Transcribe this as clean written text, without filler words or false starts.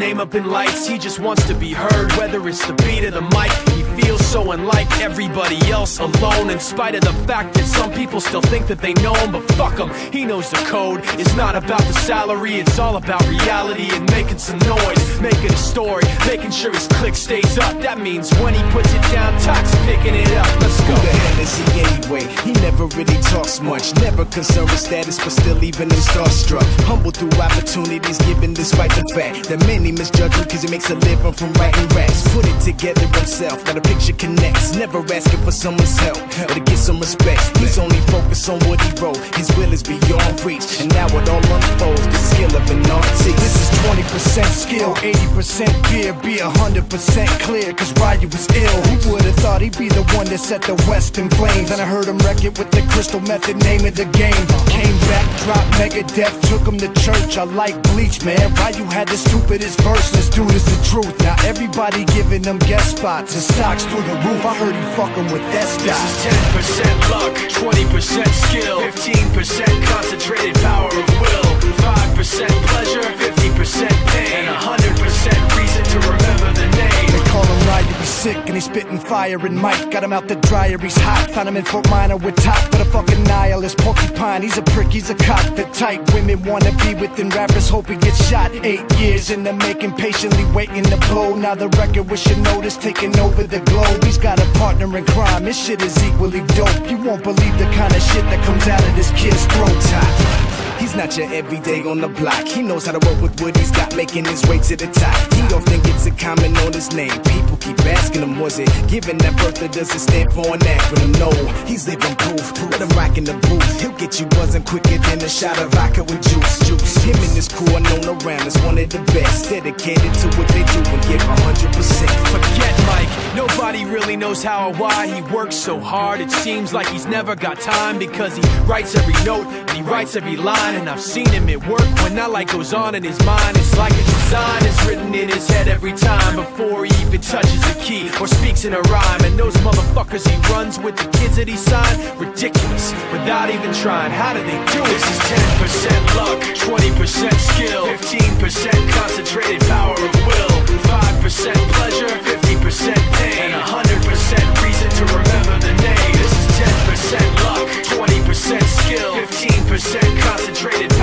name up in lights. He just wants to be heard, whether it's the beat or the mic. He feels so unlike everybody else, alone, in spite of the fact that some people still think that they know him. But fuck him, he knows the code. It's not about the salary, it's all about reality and making some noise, making a story, making sure his click stays up. That means when he puts it down, Tox picking it up. Let's go. Who the hell is he anyway? He never really talks much, never concerned with status, but still even him starstruck. Humble through opportunities given despite the fact that many misjudge him cause he makes a living from writing raps. Put it together himself, now the picture connects. Never asking for someone's help or to get some respect. He's only focused on what he wrote. His will is beyond reach, and now it all unfolds, the skill of an artist. This is 20% skill, 80% fear. Be 100% clear, cause Ryu was ill. Who would've thought he'd be the one that set the West in flames? And I heard him wreck it with the Crystal Method, name of the game. Came back, dropped Megadeth, took him to church. I like Bleach, man. Ryu had the stupidest verse, this dude is the truth. Now everybody giving them guest spots and stocks through the roof. I heard he fucking with that stock. This is 10% luck, 20% skill, 15% concentrated power of will, 5% pleasure, 50% pain, and 100% reason to remember the name. They call him Ryu, he's sick and he's spitting fire and Mike got him out the dryer, he's hot. Found him in Fort Minor with top, but a fucking nihilist porcupine. He's a prick, he's a cock. The type women wanna be within, rappers hope he gets shot. 8 years in the making, patiently waiting to blow. Now the record with your notice taking over the globe. He's got a partner in crime, this shit is equally dope. You won't believe the kind of shit that comes out of this kid's throat. He's not your everyday on the block. He knows how to work with what he's got, making his way to the top. He often gets a comment on his name. People keep asking him, was it given that birth or does it stand for an acronym? No, he's living proof. Let him rock in the booth. He'll get you buzzing quicker than a shot of vodka with juice. Him and his crew are known around as one of the best, dedicated to what they do and give 100%. Forget Mike, nobody really knows how or why he works so hard. It seems like he's never got time because he writes every note and he writes every line. And I've seen him at work when that light goes on in his mind. It's like a design is written in his head every time before he even touches a key or speaks in a rhyme. And those motherfuckers he runs with, the kids that he signed, ridiculous, without even trying. How do they do it? This is 10% luck, 20% skill, 15% concentrated power of will, 5% pleasure, 50% pain, and 100% reason to remember the name. This is 10% luck, 20% skill, 15% concentrated